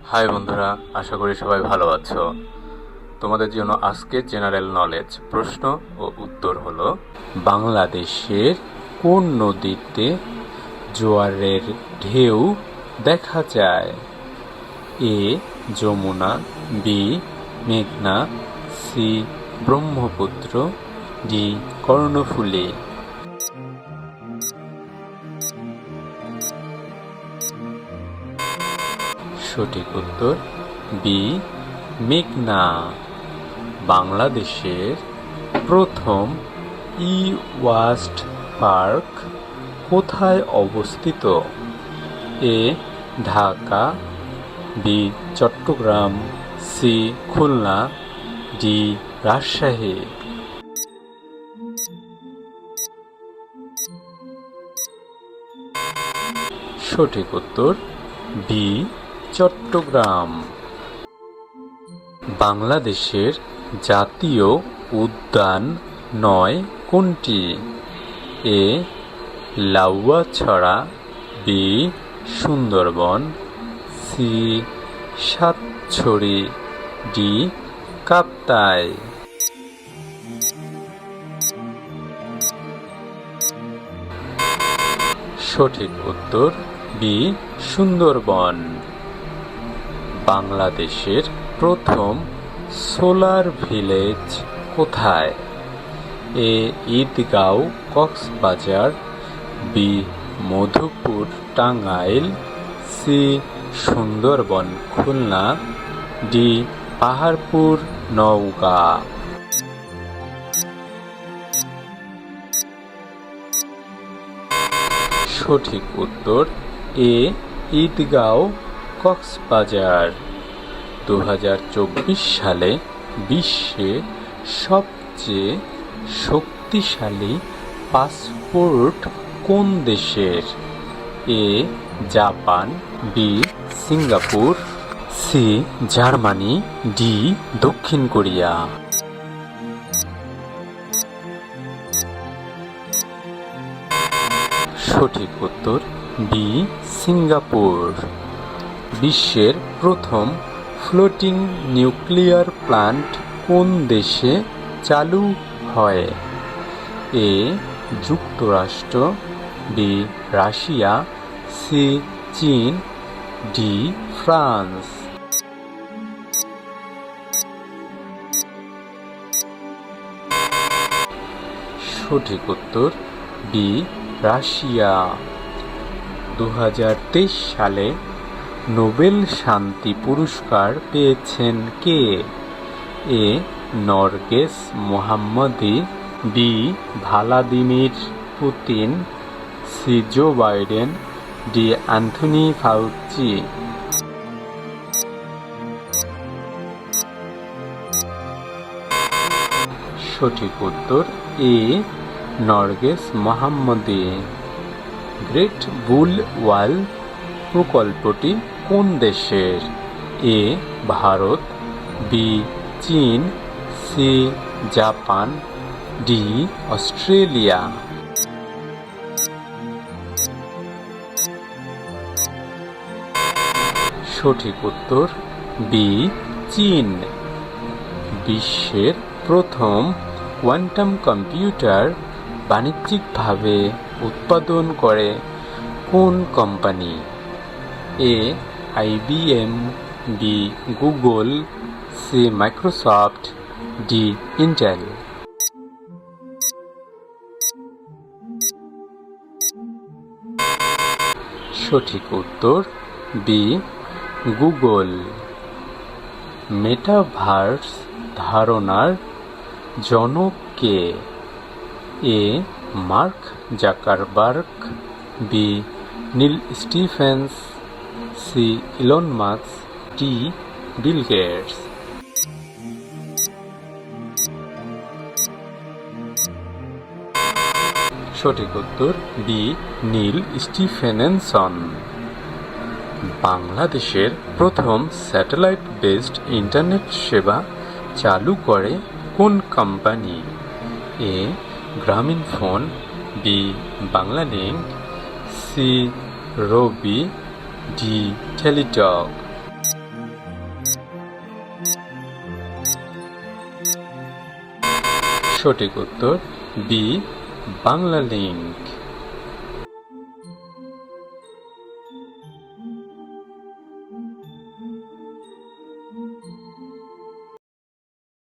High বন্ধুরা, আশা করি সবাই ভালো আছো। তোমাদের জন্য আজকে জেনারেল নলেজ প্রশ্ন ও উত্তর হলো, বাংলাদেশের কোন নদীতে জোয়ারের ঢেউ দেখা যায়? এ যমুনা, বি মেঘনা, সি ব্রহ্মপুত্র, ডি কর্ণফুলী। সঠিক উত্তর বি মেঘনা। বাংলাদেশের প্রথম ই-ওয়াস্ট পার্ক কোথায় অবস্থিত? A Dhaka, B Chattogram, C Khulna, D Rajshahi. সঠিক উত্তর বি চট্টগ্রাম। বাংলাদেশের জাতীয় উদ্যান নয় কোনটি? A Lawachara, B Sundarban, C সাতছড়ি, ডি কাপ্তাই। সঠিক উত্তর বি সুন্দরবন। বাংলাদেশের প্রথম সোলার ভিলেজ কোথায়? A Eidgaon Cox's Bazar, B Madhupur Tangail, C Sundarban Khulna, D Paharpur Naogaon. সঠিক উত্তর এ ঈদগাঁও কক্সবাজার। 2024 সালে বিশ্বে সবচেয়ে শক্তিশালী পাসপোর্ট কোন দেশের? A Japan, B Singapore, C Germany, D দক্ষিণ কোরিয়া। সঠিক উত্তর বি সিঙ্গাপুর। বিশ্বের প্রথম ফ্লোটিং নিউক্লিয়ার প্ল্যান্ট কোন দেশে চালু হয়? এ যুক্তরাষ্ট্র, বি রাশিয়া, সি চীন, ডি ফ্রান্স। সঠিক উত্তর বি রাশিয়া। 2023 সালে নোবেল শান্তি পুরস্কার পেয়েছেন কে? A Narges Mohammadi, B Vladimir Putin, C Joe Biden, D Anthony Fauci. সঠিক উত্তর এ নরগেস মোহাম্মদী। গ্রেট বুল ওয়াল প্রকল্পটি কোন দেশের? এ ভারত, বি চীন, সি জাপান, ডি অস্ট্রেলিয়া। সঠিক উত্তর বি চীন। বিশ্বের প্রথম কোয়ান্টাম কম্পিউটার বাণিজ্যিকভাবে উৎপাদন করে কোন company? A IBM, B Google, C Microsoft, D Intel. সঠিক উত্তর বি গুগল। মেটাভার্স ধারণার জনক কে? A Mark Zuckerberg, B Neal Stephens, C Elon Musk, D Bill Gates. সঠিক উত্তর বি নীল স্টিফেনসন। বাংলাদেশের প্রথম স্যাটেলাইট বেসড ইন্টারনেট সেবা চালু করে কোন কোম্পানি? এ গ্রামীণফোন, বি বাংলালিংক, সি রবি, ডি টেলিটক। সঠিক উত্তর বি বাংলা লিংক।